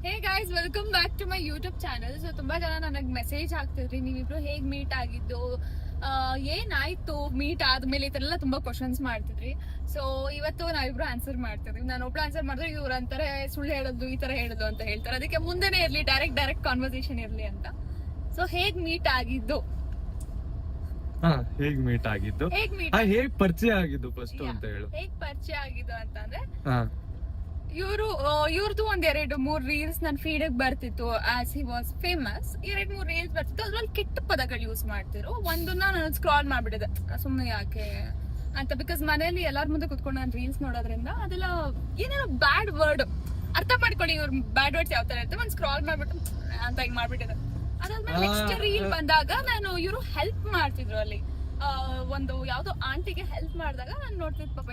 Hey guys, welcome back to my YouTube channel. So ತುಂಬಾ ಜನ ನನಗೆ ಮೆಸೇಜ್ ಹಾಕ್ತಿದ್ರಿ, ನೀವಿಬ್ರು ಹೇಗ್ ಮೀಟ್ ಆಗಿದ್ದು, ಏನಾಯ್ತು ಮೀಟ್ ಆದ್ಮೇಲೆ, ಈ ತರ ಎಲ್ಲ ತುಂಬಾ ಕ್ವಶನ್ಸ್ ಮಾಡ್ತಿದ್ರಿ. ಸೊ ಇವತ್ತು ನಾವಿಬ್ರು ಆನ್ಸರ್ ಮಾಡ್ತಿದ್ವಿ. ನಾನು ಒಬ್ಳು ಆನ್ಸರ್ ಮಾಡಿದ್ರೆ ಇವ್ರು ಅಂತಾರೆ ಸುಳ್ಳು ಹೇಳೋದು, ಈ ತರ ಹೇಳೋದು ಅಂತ ಹೇಳ್ತಾರೆ. ಅದಕ್ಕೆ ಮುಂದೆನೆ ಇರ್ಲಿ, ಡೈರೆಕ್ಟ್ ಕಾನ್ವರ್ಸೇಷನ್ ಇರ್ಲಿ ಅಂತ. ಸೊ ಹೇಗ್ ಮೀಟ್ ಆಗಿದ್ದು, ಹೇಗ್ ಮೀಟ್ ಆಗಿದ್ದು, ಹೇಗ್ ಪರಿಚಯ ಆಗಿದ್ದು ಫಸ್ಟ್ ಅಂತ ಹೇಳು. ಹೇಗ್ ಪರಿಚಯ ಆಗಿದ್ದು ಅಂತಂದ್ರೆ, ಇವ್ರದ್ದು ಒಂದ್ 2-3 ರೀಲ್ಸ್ ನನ್ ಫೀಡ್ ಬರ್ತಿತ್ತು. As he was famous, 2-3 reels ಬರ್ತಿತ್ತು. ಅದ್ರಲ್ಲಿ ಕೆಟ್ಟ ಪದಗಳು ಯೂಸ್ ಮಾಡ್ತಿರು. ಒಂದನ್ನ ನಾನು ಸ್ಕ್ರಾಲ್ ಮಾಡ್ಬಿಟ್ಟಿದೆ, ಸುಮ್ನೆ ಯಾಕೆ ಅಂತ. ಬಿಕಾಸ್ ಮನೆಯಲ್ಲಿ ಎಲ್ಲಾರ ಮುಂದೆ ಕುತ್ಕೊಂಡು ನಾನು ರೀಲ್ಸ್ ನೋಡೋದ್ರಿಂದ ಅದೆಲ್ಲ ಏನೇನೋ ಬ್ಯಾಡ್ ವರ್ಡ್, ಅರ್ಥ ಮಾಡ್ಕೊಳ್ಳಿ ಇವ್ರ ಬ್ಯಾಡ್ ವರ್ಡ್ಸ್ ಯಾವ ತರ ಇರ್ತವೆ. ಒಂದ್ ಸ್ಕ್ರಾಲ್ ಮಾಡ್ಬಿಟ್ಟು ಅಂತ ಹಿಂಗ್ ಮಾಡ್ಬಿಟ್ಟಿದೆ. ಅದಾದ್ಮೇಲೆ ನೆಕ್ಸ್ಟ್ ರೀಲ್ ಬಂದಾಗ ನಾನು ಇವರು ಹೆಲ್ಪ್ ಮಾಡ್ತಿದ್ರು ಅಲ್ಲಿ. ಒಂದು ಯಾವ್ದೋ ಆಂಟಿಗೆ ಹೆಲ್ಪ್ ಮಾಡಿದಾಗ ನಾನು ನೋಡ್ತಿದ್ ಪಾಪ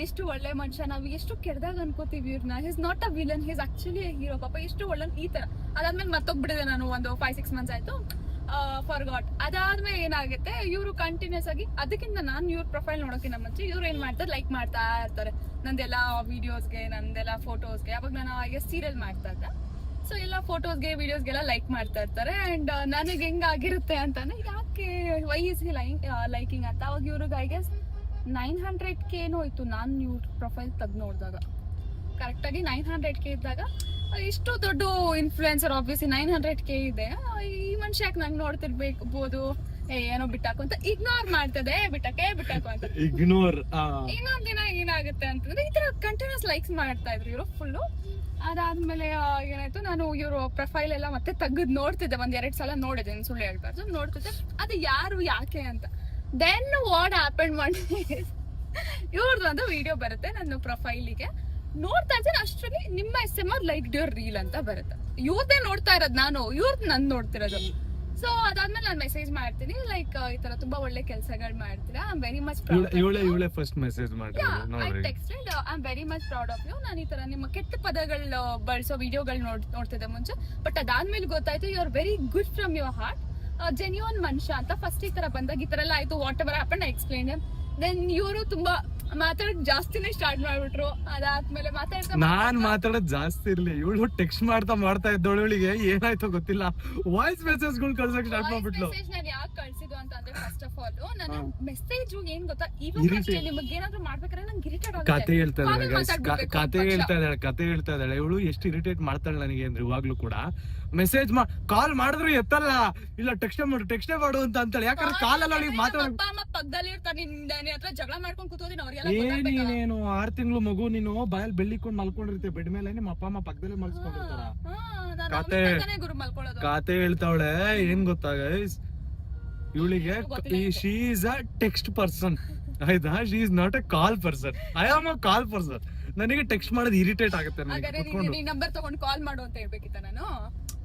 ಎಷ್ಟು ಒಳ್ಳೆ ಮನುಷ್ಯ, ನಾವ್ ಎಷ್ಟು ಕೆಡ್ದಾಗ ಅನ್ಕೋತೀವಿ ಇವ್ರನ್ನ. His not a villain, his actually hero. ಪಾಪ ಎಷ್ಟು ಒಳ್ಳೆ ಈ ತರ. ಅದಾದ್ಮೇಲೆ ಮತ್ತೋಗ್ಬಿಟ್ಟಿದೆ ನಾನು. ಒಂದು 5-6 ಮಂತ್ಸ್ ಆಯ್ತು, ಫಾರ್ಗಾಟ್. ಅದಾದ್ಮೇಲೆ ಏನಾಗುತ್ತೆ, ಇವರು ಕಂಟಿನ್ಯೂಸ್ ಆಗಿ, ಅದಕ್ಕಿಂತ ನಾನು ಇವ್ರ ಪ್ರೊಫೈಲ್ ನೋಡೋಕಿನ್ನ ಮುಂಚೆ ಇವ್ರು ಏನ್ ಮಾಡ್ತಾರೆ, ಲೈಕ್ ಮಾಡ್ತಾ ಇರ್ತಾರೆ ನಂದೆಲ್ಲ ವಿಡಿಯೋಸ್ಗೆ, ನಂದೆಲ್ಲ ಫೋಟೋಸ್ಗೆ. ಅವಾಗ ನಾನು ಸೀರಿಯಲ್ ಮಾಡ್ತಾ ಇದ್ದೆ. ಸೊ ಎಲ್ಲ ಫೋಟೋಸ್ಗೆ, ವಿಡಿಯೋಸ್ಗೆಲ್ಲ ಲೈಕ್ ಮಾಡ್ತಾ ಇರ್ತಾರೆ. ಅಂಡ್ ನನಗೆ ಹೆಂಗಾಗಿರುತ್ತೆ ಅಂತಾನೆ, ಯಾಕೆ ವೈ ಇಸ್ ಹಿ ಲೈಕಿಂಗ್ ಅಂತ. ಅವಾಗ ಇವ್ರಿಗೆ ಐ ಗೆಸ್ 900K ಇತ್ತು. ನಾನು ಇವ್ರ ಪ್ರೊಫೈಲ್ ತೆಗ್ದು ನೋಡಿದಾಗ ಕರೆಕ್ಟ್ ಆಗಿ 900K ಇದ್ದಾಗ, ಇಷ್ಟು ದೊಡ್ಡ ಇನ್ಫ್ಲುಯೆನ್ಸರ್, ಆಬ್ವಿಯಸ್ಲಿ 900K ಇದೆ, ಈ ಮನುಷ್ಯ ಯಾಕೆ ನಂಗೆ ನೋಡ್ತಿರ್ಬೇಕು, ಏನೋ ಬಿಟ್ಟಾಕು ಅಂತ ಇಗ್ನೋರ್ ಮಾಡ್ತದೆ. ಬಿಟ್ಟಾಕು ಅಂತ ಇಗ್ನೋರ್. ಇನ್ನೊಂದ್ ದಿನ ಏನಾಗುತ್ತೆ ಅಂತಂದ್ರೆ, ಈ ತರ ಕಂಟಿನ್ಯೂಸ್ ಲೈಕ್ಸ್ ಮಾಡ್ತಾ ಇದ್ರು ಇವರು ಫುಲ್ಲು. ಅದಾದ್ಮೇಲೆ ಏನಾಯ್ತು, ನಾನು ಇವ್ರ ಪ್ರೊಫೈಲ್ ಎಲ್ಲ ಮತ್ತೆ ತೆಗೆದು ನೋಡ್ತಿದ್ದೆ. 1-2 ಸಲ ನೋಡಿದೆ, ಸುಳ್ಳು ಹೇಳ್ಬಾರ್ದು, ನೋಡ್ತಿದ್ದೆ ಅದು ಯಾರು ಯಾಕೆ ಅಂತ. ದೆನ್ ವಾಟ್ ಹ್ಯಾಪನ್ ಮಾಡಿ, ಇವ್ರದ್ದು ಒಂದು ವಿಡಿಯೋ ಬರುತ್ತೆ ನನ್ನ ಪ್ರೊಫೈಲಿಗೆ. ನೋಡ್ತಾ ಇದ್ದೀನಿ, ಅಷ್ಟರಲ್ಲಿ ನಿಮ್ಮ SMS ಲೈಕ್ ಯುವರ್ ರೀಲ್ ಅಂತ ಬರುತ್ತೆ. ಇವ್ರದ್ದೇ ನೋಡ್ತಾ ಇರೋದು ನಾನು, ಇವ್ರದ್ದು ನನ್ ನೋಡ್ತಿರೋದು. ಸೊ ಅದಾದ್ಮೇಲೆ ನಾನು ಮೆಸೇಜ್ ಮಾಡ್ತೀನಿ, ಲೈಕ್ ಈ ತರ ತುಂಬಾ ಒಳ್ಳೆ ಕೆಲಸಗಳು ಮಾಡ್ತೀರಾ, I am very much proud. ಇವಳೆ ಫಸ್ಟ್ ಮೆಸೇಜ್ ಮಾಡಿದ್ರು. I texted, I am very much proud of you. ನಾನು ಈ ತರ ನಿಮ್ಮ ಕೆಟ್ಟ ಪದಗಳು ಬಳಸೋ ವಿಡಿಯೋಗಳು ನೋಡ್ತಿದ್ದೆ ಮುಂಚೆ. ಬಟ್ ಅದಾದ್ಮೇಲೆ ಗೊತ್ತಾಯ್ತು, you are very good from your heart, genuine ಮನುಷ್ಯ ಅಂತ. ಫಸ್ಟ್ ಈ ತರ ಬಂದಾಗ ಈ ತರ ಎಲ್ಲ ಆಯ್ತು, whatever happen I explain. Then ಇವರು ತುಂಬಾ ಮಾತಾಡೋದ್ ಜಾಸ್ತಿನೇ ಸ್ಟಾರ್ಟ್ ಮಾಡ್ಬಿಟ್ರು. ಅದಾದ್ಮೇಲೆ ನಾನ್ ಮಾತಾಡೋದ್ ಜಾಸ್ತಿ ಇರ್ಲಿ, ಇವಳು ಟೆಕ್ಸ್ಟ್ ಮಾಡ್ತಾ ಇದ್ದವಳು, ಇವಳಿಗೆ ಏನಾಯ್ತೋ ಗೊತ್ತಿಲ್ಲ, ವಾಯ್ಸ್ ಮೆಸೇಜ್ ಗಳು ಕಳ್ಸಕ್ ಸ್ಟಾರ್ಟ್ ಮಾಡ್ಬಿಟ್ಲು. ನಾನು ಯಾಕೆ ಕಳ್ಸಿದ್ದು ಅಂತಂದ್ರೆ, ಫಸ್ಟ್ ಆಫ್ ಆಲ್ ನನ್ನ ಮೆಸೇಜ್ ಏನ್ ಗೊತ್ತಾ, ಇವಾಗ ನಿಮಗೆ ಏನಾದ್ರು ಮಾಡ್ಬೇಕಾದ್ರೆ ನಂಗೆ ಇರಿಟೇಟ್ ಆಗುತ್ತೆ. ಕತೆ ಹೇಳ್ತಾ ಇದ್ದಾಳೆ ಇವಳು. ಎಷ್ಟು ಇರಿಟೇಟ್ ಮಾಡ್ತಾಳೆ ನನಗೆ ಅಂದ್ರೆ, ಇವಾಗ್ಲೂ ಕೂಡ ಮೆಸೇಜ್ ಕಾಲ್ ಮಾಡಿದ್ರು ಎತ್ತಲ್ಲ, ಇಲ್ಲ ಟೆಕ್ಸ್ಟೇ ಮಾಡು ಅಂತ ಅಂತಾಳೆ. ಯಾಕಂದ್ರೆ ಕಾಲಲ್ಲಿ ಅವಳಿಗೆ ಮಾತಾಡ ಪಕ್ಕದಲ್ಲಿ ಇರ್ತಾರೆ, ನಿನ್ನ ಹತ್ರ ಜಗಳ ಮಾಡ್ಕೊಂಡು ಕೂತೋದಿನ ಅವ್ರಿಗೆಲ್ಲ. ನೀನೇನು 6 ತಿಂಗಳು ಮಗು, ನೀನು ಬಾಯಲ್ಲಿ ಬೆಳ್ಳಿಕೊಂಡು ಮಲ್ಕೊಂಡಿರ್ತೀವಿ ಬೆಡ್ ಮೇಲೆ, ನಿಮ್ಮ ಅಪ್ಪ ಅಮ್ಮ ಪಕ್ಕದಲ್ಲೇ ಮಲ್ಸ್ಕೊಂಡಿರ್ತಾರ. ಕತೆ ಹೇಳ್ತಾವಳೆ. ಏನ್ ಗೊತ್ತಾ ಗೈಸ್, ಇವಳಿಗೆ she is a text person, ಆಯ್ತಾ? She is not a call person. I am a call person. ನನಗೆ ಟೆಕ್ಸ್ಟ್ ಮಾಡೋದು ಇರಿಟೇಟ್ ಆಗುತ್ತೆ. ನಂಬರ್ ತಗೊಂಡು ಕಾಲ್ ಮಾಡು ಅಂತ ಹೇಳ್ಬೇಕಿತ್ತ ನಾನು?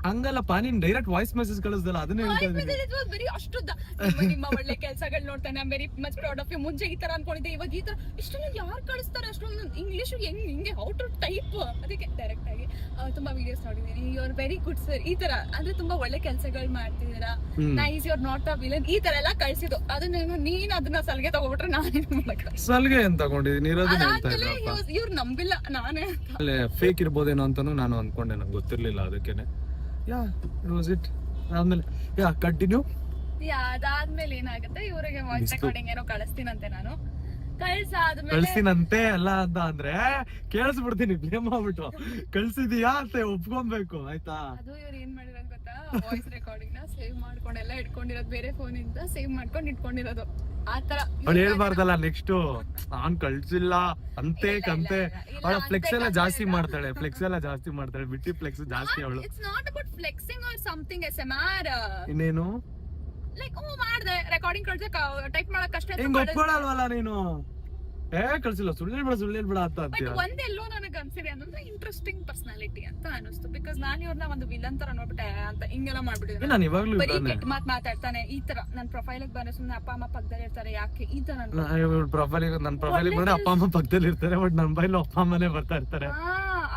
ಹಂಗಲ್ಲಪ್ಪ, ನೀನ್ ಡೈರೆಕ್ಟ್ ವಾಯ್ಸ್ ಮೆಸೇಜ್ ಕಳಿಸ್ದಲ್ಲ, ಅದನ್ನೇ ಹೇಳ್ತಾ ಇದ್ದೀನಿ. ಅಷ್ಟು ನಿಮ್ಮ ಒಳ್ಳೆ ಕೆಲಸಗಳು ನೋಡ್ತಾನೆ, very much proud of you. ಮುಂಚೆ ಈ ತರ ಅನ್ಕೊಂಡಿದ್ದೆ, ಇವಾಗ ಈ ತರ. ಇಷ್ಟೊಂದು ಯಾರು ಕಳಿಸ್ತಾರೆ ಅಷ್ಟೊಂದು ಇಂಗ್ಲಿಷ್ ಹಿಂಗೆ ಹೌ ಟು ಟೈಪ್? ಅದಕ್ಕೆ ಡೈರೆಕ್ಟ್ ಆಗಿ ತುಂಬಾ ವಿಡಿಯೋಸ್ ನೋಡಿದೀನಿ. You are very good sir, ಈ ತರ ಅಂದ್ರೆ ತುಂಬಾ ಒಳ್ಳೆ ಕೆಲಸಗಳು ಮಾಡ್ತಿದ್ದೀರಾ, nice, you are not a villain, ಈ ತರ ಎಲ್ಲ ಕಳ್ಸಿದ್ದು. ಅದನ್ನ ನೀನ್ ಅದನ್ನ ಸಲ್ಗೆ ತಗೋಬಿಟ್ರೆ ನಾನೇನು ಮಾಡಕ್ ಸಲ್ಗೆ ಏನ್ ತಗೊಂಡಿದ್ದೀನಿ. ಇವ್ರು ನಂಬಿಲ್ಲ, ನಾನೇ ಫೇಕ್ ಇರ್ಬೋದೇನೋ ಅಂತಾನು ನಾನು ಅನ್ಕೊಂಡೆ, ನಂಗೆ ಗೊತ್ತಿರ್ಲಿಲ್ಲ. ಅದಕ್ಕೇನೆ ಕಂಟಿನ್ಯೂ. ಅದಾದ್ಮೇಲೆ ಏನಾಗುತ್ತೆ, ಇವರಿಗೆ ವಾಯ್ಸ್ ರೆಕಾರ್ಡಿಂಗ್ ಏನೋ ಕಳಿಸ್ತೀನಂತೆ ನಾನು. ಕಳ್ಸಿನಂತೆ ಅಲ್ಲ ಅಂತ ಅಂದ್ರೆ ಕೇಳಿಸ್ಬಿಡ್ತೀನಿ, ಬ್ಲೇಮ್ ಮಾಡ್ಬಿಟ್ಟು ಕಳ್ಸಿದೀಯಾ ಅಂತ ಒಪ್ಕೊಬೇಕು, ಆಯ್ತಾ? ಅದು ಇವ್ರು ಏನ್ ಮಾಡಿರೋದು ಗೊತ್ತಾ, ವಾಯ್ಸ್ ರೆಕಾರ್ಡಿಂಗ್ ನ ಸೇವ್ ಮಾಡ್ಕೊಂಡೆಲ್ಲ ಇಟ್ಕೊಂಡಿರೋದು, ಬೇರೆ ಫೋನ್ ಇಂದ ಸೇವ್ ಮಾಡ್ಕೊಂಡು ಇಟ್ಕೊಂಡಿರೋದು. ಆತರ ಅವಳು ಹೇಳ್ಬಾರ್ದಲ್ಲ ನೆಕ್ಸ್ಟ್, ನಾನ್ ಕಳ್ಸಿಲ್ಲ ಅಂತೆ ಕಂತೆ. ಅವಳ ಫ್ಲೆಕ್ಸ್ ಎಲ್ಲ ಜಾಸ್ತಿ ಮಾಡ್ತಾಳೆ, ಬಿಟ್ಟಿ ಫ್ಲೆಕ್ಸ್ ಜಾಸ್ತಿ ಅವಳು. It's not about flexing or something SMR. ಇನ್ನೇನು ಲೈಕ್ ಮಾಡ್ದೆ, ರೆಕಾರ್ಡಿಂಗ್ ಕಳ್ಸ, ಟೈಪ್ ಮಾಡಕ್ ಕಷ್ಟ. ಹಿಂಗ್ ಒಪ್ಕೊಳ್ಳಲ್ವಲ್ಲ ನೀನು? ಕಳ್ಸಿಲ್ಲ, ಸುಳ್ಳು ಹೇಳ್ಬೇಡ ಅಂತ ಅಂತೀಯ. ಒಂದೆಲ್ಲೋ ನನಗೆ ಅನ್ಸಿದೆ ಅಂದ್ರೆ, ಇಂಟ್ರೆಸ್ಟಿಂಗ್ ಪರ್ಸನಾಲಿಟಿ ಅಂತ ಅನಿಸ್ತು. ಬಿಕಾಸ್ ನಾನು ಇವ್ರನ್ನ ಒಂದು ವಿಲನ್ ತರ ನೋಡ್ಬಿಟ್ಟೆ ಅಂತ ಹಿಂಗೆಲ್ಲ ಮಾಡ್ಬಿಟ್ಟಿದ್ದೆ. ನಾನು ಇವಾಗ್ಲೂ ಬರೀ ಕೆಟ್ಟ ಮಾತಾಡ್ತಾನೆ, ಈ ತರ. ನನ್ ಪ್ರೊಫೈಲ್ ಬಂದ್ರೆ ಸುಮ್ನೆ ಅಪ್ಪ ಅಮ್ಮ ಪಕ್ಕದಲ್ಲಿ ಇರ್ತಾರೆ, ಯಾಕೆ ಈ ತರ? ನನ್ ಪ್ರೊಫೈಲ್ ಬಂದ್ರೆ ಅಪ್ಪ ಅಮ್ಮ ಪಕ್ಕದಲ್ಲಿ ಇರ್ತಾರೆ, ಬಟ್ ನನ್ ಬೈಲ್ ಅಪ್ಪ ಅಮ್ಮನೇ ಬರ್ತಾ ಇರ್ತಾರೆ.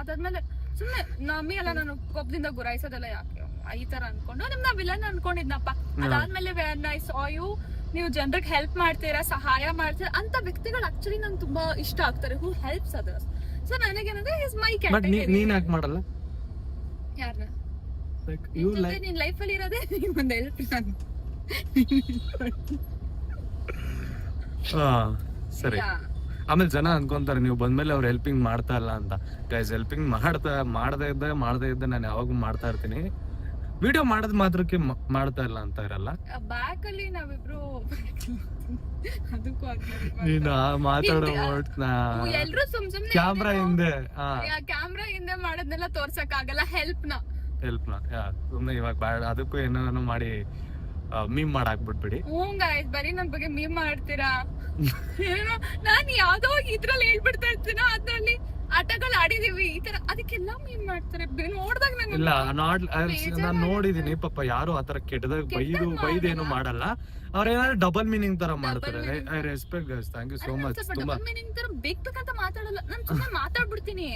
ಅದಾದ್ಮೇಲೆ ಸುಮ್ನೆ ನಮ್ಮೆಲ್ಲ ನಾನು ಕೋಪದಿಂದ ಗುರಾಯಿಸೋದೆಲ್ಲ ಯಾಕೆ ಈ ತರ ಅನ್ಕೊಂಡು ನಿಮ್ನ ವಿಲನ್ ಅನ್ಕೊಂಡಿದ್ನಪ್ಪ. ಅದಾದ್ಮೇಲೆ ಐ ಸಾ ಯು, ನೀವು ಜನರಿಗೆ ಹೆಲ್ಪ್ ಮಾಡ್ತೀರಾ, ಸಹಾಯ ಮಾಡ್ತೀರಾ ಅಂತ ವ್ಯಕ್ತಿಗಳು ಆಕ್ಚುಲಿ ನಂಗೆ ತುಂಬಾ ಇಷ್ಟ ಆಗ್ತಾರೆ, ಹೂ ಹೆಲ್ಪ್ಸ್ ಅದರ್ಸ್. ಸೊ ನನಗೇನಂದ್ರೆ ಇಸ್ ಮೈ ಬಟ್ ಕ್ಯಾಟಗರಿ. ನೀನ್ ಯಾಕೆ ಮಾಡಲ್ಲ? ಯಾರನ್ನ ಲೈಕ್ ಯು ಲೈಕ್ ನಿನ್ ಲೈಫ್ ಅಲ್ಲಿ ಇರೋದೇ ಒಂದು ಹೆಲ್ಪ್ ನಾನು. ಸರಿ. ಆಮೇಲೆ ಜನ ಅನ್ಕೊಂತಾರೆ ನೀವು ಬಂದ್ಮೇಲೆ ಅವ್ರು ಹೆಲ್ಪಿಂಗ್ ಮಾಡ್ತಾ ಇಲ್ಲ ಅಂತ. ಗೈಸ್ ಹೆಲ್ಪಿಂಗ್ ಮಾಡದೇ ಇದ್ದ ನಾನು ಯಾವಾಗೂ ಮಾಡ್ತಾ ಇರ್ತೀನಿ. ವಿಡಿಯೋ ಮಾಡೋದ್ ಮಾತ್ರಕ್ಕೆ ಮಾಡ್ತಾ ಇಲ್ಲ ಅಂತ ಇರಲ್ಲ. ಬ್ಯಾಕ್ ಅಲ್ಲಿ ನಾವಿಬ್ರು ಅದಕ್ಕೂ ನೀನು ಮಾತಾಡೋ ಎಲ್ರು ಸುಮ್ನೆ ಕ್ಯಾಮ್ರಾ ಹಿಂದೆ ಕ್ಯಾಮ್ರಾ ಹಿಂದೆ ಮಾಡೋದ್ನೆಲ್ಲ ತೋರ್ಸಕ್ ಆಗಲ್ಲ. ಹೆಲ್ಪ್ ನ ಸುಮ್ನೆ ಇವಾಗ ಬ್ಯಾಡ, ಅದಕ್ಕೂ ಏನೋ ಮಾಡಿ ಮೀಮ್ ಮಾಡಾಕ್ಬಿಟ್ಬಿಡಿ. ಗಾಯ್ಸ್ ಬರೀ ನನ್ ಬಗ್ಗೆ ಮೀಮ್ ಮಾಡ್ತೀರಾ. ಏನೋ ನಾನ್ ಯಾವ್ದೋ ಇದ್ರಲ್ಲಿ ಹೇಳ್ಬಿಡ್ತಾ ಇರ್ತೀನ, ಅದ್ರಲ್ಲಿ ಆಟಗಳು ಆಡಿದೀವಿ ಈ ತರ, ಅದಕ್ಕೆಲ್ಲ ಮೀಮ್ ಮಾಡ್ತಾರೆ. ನೋಡ್ದಾಗ ಇಲ್ಲ ನಾನ್ ನೋಡಿದೀನಿ ಪಾಪ ಯಾರು ಆತರ ಕೆಟ್ಟದಾಗ ಬೈದೇನು ಮಾಡಲ್ಲ. ಅವ್ರೇನಾದ್ರು ಡಬಲ್ ಮೀನಿಂಗ್ ತರ ಮಾಡ್ತಾರೆ. I respect guys, thank you so much. ತುಂಬಾ ಮೀನಿಂಗ್ ತರ ಬೇಕಂತ ಮಾತಾಡಲ್ಲ ನಾನು, ಸುಮ್ಮನೆ ಮಾತಾಡ್ಬಿಡ್ತೀನಿ.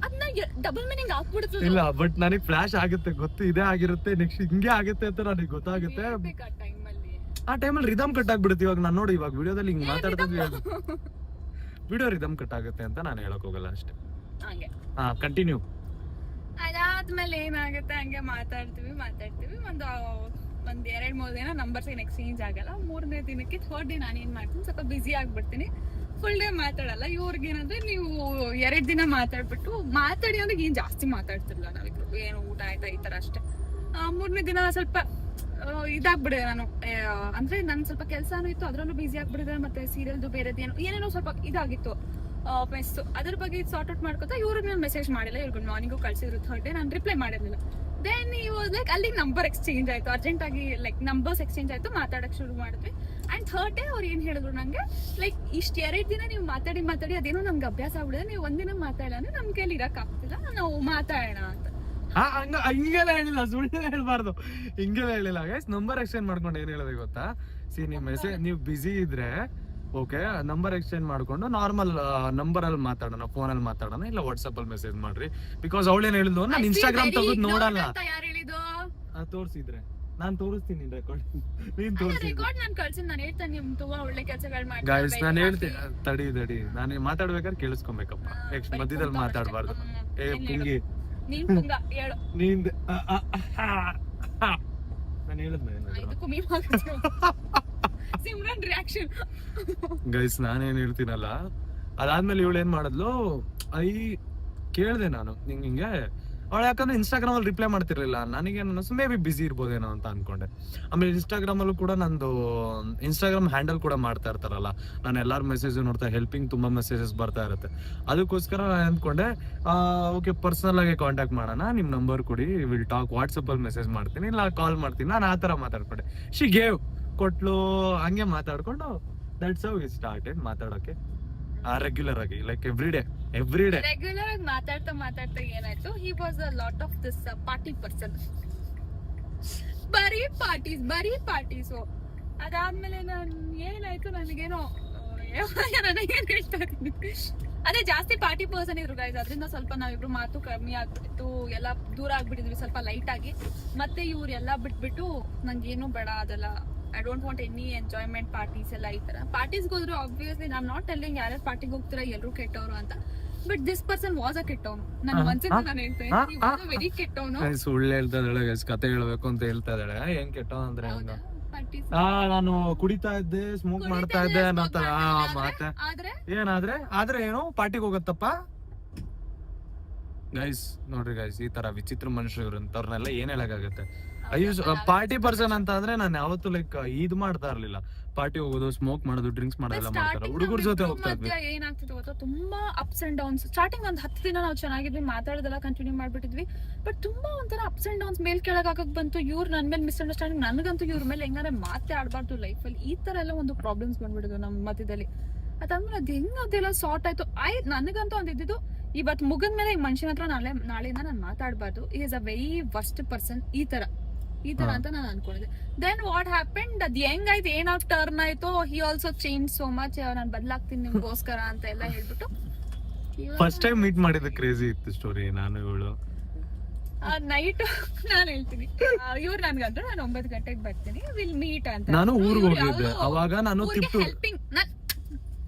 ಅದನ್ನ ಡಬಲ್ ಮೀನಿಂಗ್ ಆಗ್ಬಿಡ್ತದೆ. ಇಲ್ಲ ಬಟ್ ನನಗೆ ಫ್ಲಾಶ್ ಆಗುತ್ತೆ, ಗೊತ್ತು ಇದೇ ಆಗಿರುತ್ತೆ, ನೆಕ್ಸ್ಟ್ ಹಿಂಗೆ ಆಗುತ್ತೆ ಅಂತ ನನಗೆ ಗೊತ್ತಾಗುತ್ತೆ. ಆ ಟೈಮಲ್ಲಿ ರಿದಮ್ ಕಟ್ ಆಗ್ಬಿಡುತ್ತೆ. ಇವಾಗ ನಾನು ನೋಡಿ ಇವಾಗ ವಿಡಿಯೋದಲ್ಲಿ ಹಿಂಗ್ ಮಾತಾಡ್ತಿದ್ವಿ, ವಿಡಿಯೋ ರಿದಮ್ ಕಟ್ ಆಗುತ್ತೆ ಅಂತ ನಾನು ಹೇಳಕ್ ಹೋಗಲ್ಲ ಅಷ್ಟೇ. ಹಾ ಕಂಟಿನ್ಯೂ. ಅದಾದ್ಮೇಲೆ ಏನಾಗುತ್ತೆ, ಹಂಗೆ ಮಾತಾಡ್ತೀವಿ ಒಂದ್ 2-3 ದಿನ ನಂಬರ್ಸ್ ಏನ್ ಎಕ್ಸ್ಚೇಂಜ್ ಆಗಲ್ಲ. 3ನೇ ದಿನಕ್ಕೆ 3rd ಡೇ ನಾನು ಏನ್ ಮಾಡ್ತೀನಿ, ಸ್ವಲ್ಪ ಬಿಸಿ ಆಗ್ಬಿಡ್ತೀನಿ, ಫುಲ್ ಡೇ ಮಾತಾಡಲ್ಲ. ಇವ್ರಿಗೆ ಏನಂದ್ರೆ ನೀವು 2 ದಿನ ಮಾತಾಡ್ಬಿಟ್ಟು ಮಾತಾಡಿ ಅಂದ್ರೆ ಏನ್ ಜಾಸ್ತಿ ಮಾತಾಡ್ತಿರ್ಲಿಲ್ಲ ನಾವಿಬ್ರು, ಏನು ಊಟ ಆಯ್ತಾ ಈ ತರ ಅಷ್ಟೇ. 3ನೇ ದಿನ ಸ್ವಲ್ಪ ಇದಾಗ್ಬಿಡಿದೆ ನಾನು, ಅಂದ್ರೆ ನನ್ ಸ್ವಲ್ಪ ಕೆಲ್ಸಾನು ಇತ್ತು, ಅದ್ರಲ್ಲೂ ಬಿಸಿ ಆಗ್ಬಿಡಿದೆ. ಮತ್ತೆ ಸೀರಿಯಲ್ದು ಬೇರೆದು ಏನೇನೋ ಸ್ವಲ್ಪ ಇದಾಗಿತ್ತು ಮೆಸ್ಸು, ಅದ್ರ ಬಗ್ಗೆ ಸಾರ್ಟ್ ಔಟ್ ಮಾಡ್ಕೊತಾ ಇವ್ರಿಗೆ ನಾನು ಮೆಸೇಜ್ ಮಾಡಿಲ್ಲ. ಇವ್ರು ಗುಡ್ ಮಾರ್ನಿಂಗು ಕಳ್ಸಿದ್ರು 3rd ಡೇ, ನಾನು ರಿಪ್ಲೈ ಮಾಡಿರ್ಲಿಲ್ಲ. ದೆನ್ ಲೈಕ್ ಅಲ್ಲಿ ನಂಬರ್ ಎಕ್ಸ್ಚೇಂಜ್ ಆಯ್ತು, ಅರ್ಜೆಂಟ್ ಆಗಿ ಲೈಕ್ ನಂಬರ್ಸ್ ಎಕ್ಸ್ಚೇಂಜ್ ಆಯ್ತು, ಮಾತಾಡಕ್ ಶುರು ಮಾಡಿದ್ವಿ. ಅಂಡ್ 3rd ಡೇ ಅವ್ರು ಏನ್ ಹೇಳಿದ್ರು ನಂಗೆ, ಲೈಕ್ ಇಷ್ಟ 2 ದಿನ ನೀವು ಮಾತಾಡಿ ಅದೇನೋ ನಮ್ಗೆ ಅಭ್ಯಾಸ ಆಗ್ಬಿಡಿದೆ, ನೀವು ಒಂದಿನ ಮಾತಾಡಲ್ಲ ಅಂದ್ರೆ ನಮ್ ಕೈಲಿ ಇರಕ್ ಆಗ್ತಿಲ್ಲ, ನಾವು ಮಾತಾಡೋಣ ಅಂತ. ಹಿಂಗೆಲ್ಲ ಹೇಳಿಲ್ಲ, ಸುಳ್ಳು ಹೇಳ್ಬಾರ್ದು, ಹಿಂಗೆಲ್ಲ ಹೇಳಿಲ್ಲ ಗೈಸ್. ನಂಬರ್ ಎಕ್ಸ್ಚೇಂಜ್ ಮಾಡ್ಕೊಂಡು ಏನ್ ಹೇಳಿದೆ ಗೊತ್ತಾ, ನಿಮ್ ಮೆಸೇಜ್ ನೀವು ಬಿಸಿ ಇದ್ರೆ ಓಕೆ, ನಂಬರ್ ಎಕ್ಸ್ಚೇಂಜ್ ಮಾಡ್ಕೊಂಡು ನಾರ್ಮಲ್ ನಂಬರ್ ಅಲ್ಲಿ ಮಾತಾಡೋಣ, ಫೋನ್ ಅಲ್ಲಿ ಮಾತಾಡೋಣ, ಇಲ್ಲ ವಾಟ್ಸ್ಆಪ್ ಅಲ್ಲಿ ಮೆಸೇಜ್ ಮಾಡ್ರಿ. ಬಿಕಾಸ್ ಅವಳೇನ್ ಹೇಳಿದ್ಲು, ನಾನು ಇನ್ಸ್ಟಾಗ್ರಾಮ್ ತೆಗೆದು ನೋಡಲ್ಲ. ತೋರ್ಸಿದ್ರೆ ನಾನ್ ತೋರಿಸ್ತೀನಿ ರೆಕಾರ್ಡ್, ನೀನ್ ತೋರಿಸಿ. ನಾನು ಕಳ್ಸಿದ್ ನಾನು ಹೇಳ್ತೇನೆ, ನಿಮ್ ತುಂಬಾ ಒಳ್ಳೆ ಕೆಲಸಗಳು ಮಾಡಿ ಗೈಸ್. ನಾನು ಹೇಳ್ತೀನಿ, ತಡಿ ನಾನು ಮಾತಾಡ್ಬೇಕಾದ್ರೆ ಕೇಳಿಸ್ಕೊಬೇಕಪ್ಪ, ನೆಕ್ಸ್ಟ್ ಮಧ್ಯದಲ್ಲಿ ಮಾತಾಡಬಾರ್ದು. ಏ ಪುಂಗಿ, ನೀನ್ ಪುಂಗ ಹೇಳು, ನೀನ್ ನಾನು ಹೇಳಿದ್ನ ಸಿಮ್ರನ್ ರಿಯಾಕ್ಷನ್. ಗೈಸ್ ನಾನೇನ್ ಹೇಳ್ತೀನಲ್ಲ, ಅದಾದ್ಮೇಲೆ ಇವಳು ಏನ್ ಮಾಡಿದ್ಲು, ಕೇಳ್ದೆ ನಾನು ಹಿಂಗೆ ಅವಳು, ಯಾಕಂದ್ರೆ ಇನ್ಸ್ಟಾಗ್ರಾಮ್ ಅಲ್ಲಿ ರಿಪ್ಲೈ ಮಾಡ್ತಿರ್ಲಿಲ್ಲ. ನನಗೆ ಮೇ ಬಿ ಬಿಸಿ ಇರ್ಬೋದೇನೋ ಅಂತ ಅನ್ಕೊಂಡೆ. ಆಮೇಲೆ ಇನ್ಸ್ಟಾಗ್ರಾಮ್ ಅಲ್ಲೂ ಕೂಡ ನಂದು ಇನ್ಸ್ಟಾಗ್ರಾಮ್ ಹ್ಯಾಂಡಲ್ ಕೂಡ ಮಾಡ್ತಾ ಇರ್ತಾರಲ್ಲ, ನಾನು ಎಲ್ಲಾರು ಮೆಸೇಜ್ ನೋಡ್ತಾ, ಹೆಲ್ಪಿಂಗ್ ತುಂಬಾ ಮೆಸೇಜಸ್ ಬರ್ತಾ ಇರುತ್ತೆ. ಅದಕ್ಕೋಸ್ಕರ ನಾನು ಅಂದ್ಕೊಂಡೆ ಓಕೆ ಪರ್ಸನಲ್ ಆಗಿ ಕಾಂಟ್ಯಾಕ್ಟ್ ಮಾಡೋಣ, ನಿಮ್ ನಂಬರ್ ಕೊಡಿ, ವಿಲ್ ಟಾಕ್, ವಾಟ್ಸಪ್ ಅಲ್ಲಿ ಮೆಸೇಜ್ ಮಾಡ್ತೀನಿ, ಇಲ್ಲ ಕಾಲ್ ಮಾಡ್ತೀನಿ. ನಾನು ಆ ತರ ಮಾತಾಡ್ಕೊಂಡೆ. ಶಿ ಗೇವ್, ಕೊಟ್ಲು, ಹಂಗೆ ಮಾತಾಡ್ಕೊಂಡು ದಟ್ಸ್ ಹೌ ವಿ ಸ್ಟಾರ್ಟೆಡ್ ಮಾತಾಡೋಕೆ ರೆಗ್ಯುಲರ್ ಆಗಿ, ಲೈಕ್ ಎವ್ರಿ ಡೇ ರೆಗ್ಯುಲರ್ ಆಗಿ ಮಾತಾಡ್ತಾ ಏನಾಯ್ತು, he was a lot of this party person, ಬರೀ ಪಾರ್ಟೀಸ್. ಅದಾದ್ಮೇಲೆ ಏನಾಯ್ತು, ನನಗೇನೋ ನನಗೇನ್ ಹೇಳ್ತಾ ಅದೇ ಜಾಸ್ತಿ ಪಾರ್ಟಿ ಪರ್ಸನ್ ಇದ್ರು ಗೈಸ್. ಅದರಿಂದ ಸ್ವಲ್ಪ ನಾವಿಬ್ರು ಮಾತು ಕಮ್ಮಿ ಆಗ್ಬಿಟ್ಟಿತ್ತು, ಎಲ್ಲ ದೂರ ಆಗ್ಬಿಟ್ಟಿದ್ವಿ ಸ್ವಲ್ಪ ಲೈಟ್ ಆಗಿ. ಮತ್ತೆ ಇವ್ರೆಲ್ಲ ಬಿಟ್ಬಿಟ್ಟು ನಂಗೇನು ಬೇಡ ಅದೆಲ್ಲ, I don't want any enjoyment parties ಎಲ್ಲ ಈ ತರ. ಪಾರ್ಟೀಸ್ಗೆ ಹೋದ್ರು ಆಬ್ವಿಯಸ್ಲಿ ನಾನು ನಾಟ್ ಟೆಲ್ಲಿಂಗ್ ಯಾರ್ಯಾರು ಪಾರ್ಟಿಗೆ ಹೋಗ್ತೀರಾ ಎಲ್ಲರೂ ಕೆಟ್ಟವ್ರು ಅಂತ, but this person was a ಕೆಟ್ಟವನು. ನನ್ನ ಮನ್ಸಿಂದ ನಾನು ಹೇಳ್ತೇನೆ, ವೆರಿ ಕೆಟ್ಟವನು. ಸುಳ್ಳು ಹೇಳ್ತಾ ಇದ್ದಾಳೆ, ಕತೆ ಹೇಳ್ಬೇಕು ಅಂತ ಹೇಳ್ತಾ ಇದ್ದಾಳೆ. ಏನ್ ಕೆಟ್ಟವ ಅಂದ್ರೆ ನಾನು ಕುಡಿತಾ ಇದ್ದೆ, ಸ್ಮೋಕ್ ಮಾಡ್ತಾ ಇದ್ದೆ ಅನ್ನೋ ತರ ಮಾತೆ. ಆದ್ರೆ ಏನು ಪಾರ್ಟಿಗೆ ಹೋಗತ್ತಪ್ಪ ಗೈಸ್. ನೋಡ್ರಿ ಗೈಸ್, ಈ ತರ ವಿಚಿತ್ರ ಮನುಷ್ಯರು ಅಂತವ್ರನ್ನೆಲ್ಲ ಏನ್ ಹೇಳಕ್ಕಾಗತ್ತೆ. ಪಾರ್ಟಿ ಪರ್ಸನ್ ಅಂತ ಅಂದ್ರೆ ನಾನು ಯಾವತ್ತು ಲೈಕ್ ಇದ್ ಮಾಡ್ತಾ ಇರ್ಲಿಲ್ಲ. ಪಾರ್ಟಿ ಹೋಗೋದು, ಸ್ಮೋಕ್ ಮಾಡೋದು, ಡ್ರಿಂಕ್ಸ್ ಮಾಡೋದೆಲ್ಲ ಮಾಡ್ತಾರೆ, ಹುಡುಗರ ಜೊತೆ ಹೋಗ್ತಾ ಇದ್ವಿ. ಏನಾಗ್ತಿತ್ತು ಗೊತ್ತಾ, ತುಂಬಾ ಅಪ್ಸ್ ಅಂಡ್ ಡೌನ್ಸ್. ಸ್ಟಾರ್ಟಿಂಗ್ ಒಂದ್ 10 ದಿನ ನಾವು ಚೆನ್ನಾಗಿದ್ವಿ, ಮಾತಾಡೋದೆಲ್ಲ ಕಂಟಿನ್ಯೂ ಮಾಡ್ಬಿಟ್ಟಿದ್ವಿ. ಬಟ್ ತುಂಬಾ ಒಂಥರ ಅಪ್ಸ್ ಅಂಡ್ ಡೌನ್ಸ್, ಮೇಲ್ ಕೆಳಗಾಗಕ್ ಬಂತು. ಇವ್ರು ನನ್ ಮೇಲೆ ಮಿಸ್ಅಂಡರ್ಸ್ಟ್ಯಾಂಡಿಂಗ್, ನನಗಂತೂ ಇವ್ರ ಮೇಲೆ ಹೆಂಗಾರೆ ಮಾತೇ ಆಡ್ಬಾರ್ದು ಲೈಫಲ್ಲಿ, ಈ ತರ ಎಲ್ಲ ಒಂದು ಪ್ರಾಬ್ಲಮ್ಸ್ ಬಂದ್ಬಿಡಿದ್ವು ನಮ್ಮ ಮಧ್ಯದಲ್ಲಿ. ಅದಾದ್ಮೇಲೆ ಅದ್ ಹೆಂಗ್ ಅದೆಲ್ಲ ಸಾರ್ಟ್ ಆಯ್ತು. ನನಗಂತೂ ಒಂದಿದ್ದು, ಇವತ್ತು ಮುಗಿದ್ಮೇಲೆ ಈ ಮನುಷ್ಯನ ಹತ್ರ ನಾಳೆಯಿಂದ ನಾನು ಮಾತಾಡ್ಬಾರ್ದು, is a very worst person ಈ ತರ ಅಂತ ನಾನು ಅನ್ಕೊಂಡಿದ್ದೆ. ದೆನ್ ವಾಟ್ ಹ್ಯಾಪೆಂಡ್, ಅದ್ ಹೆಂಗಾಯ್ತು, ಏನಾಗ್ ಟರ್ನ್ ಆಯ್ತು, he also change so much, ನಾನು ಬದಲಾಗ್ತೀನಿ ನಿಮ್ಗೋಸ್ಕರ ಅಂತ ಎಲ್ಲ ಹೇಳ್ಬಿಟ್ಟು. ಫಸ್ಟ್ ಟೈಮ್ ಮೀಟ್ ಮಾಡಿದ ಕ್ರೇಜಿ ಇತ್ತು ಸ್ಟೋರಿ. ನಾನು ಇವಳು ನೈಟ್ ನಾನು ಹೇಳ್ತೀನಿ, ಇವ್ರು ನನ್ಗಂದ್ರು ನಾನು 9 ಗಂಟೆಗೆ ಬರ್ತೀನಿ, ವಿಲ್ ಮೀಟ್ ಅಂತ. ನಾನು ಊರಿಗೆ ಹೋಗಿದ್ದೆ ಅವಾಗ. ನಾನು ಹೆಲ್ಪಿಂಗ್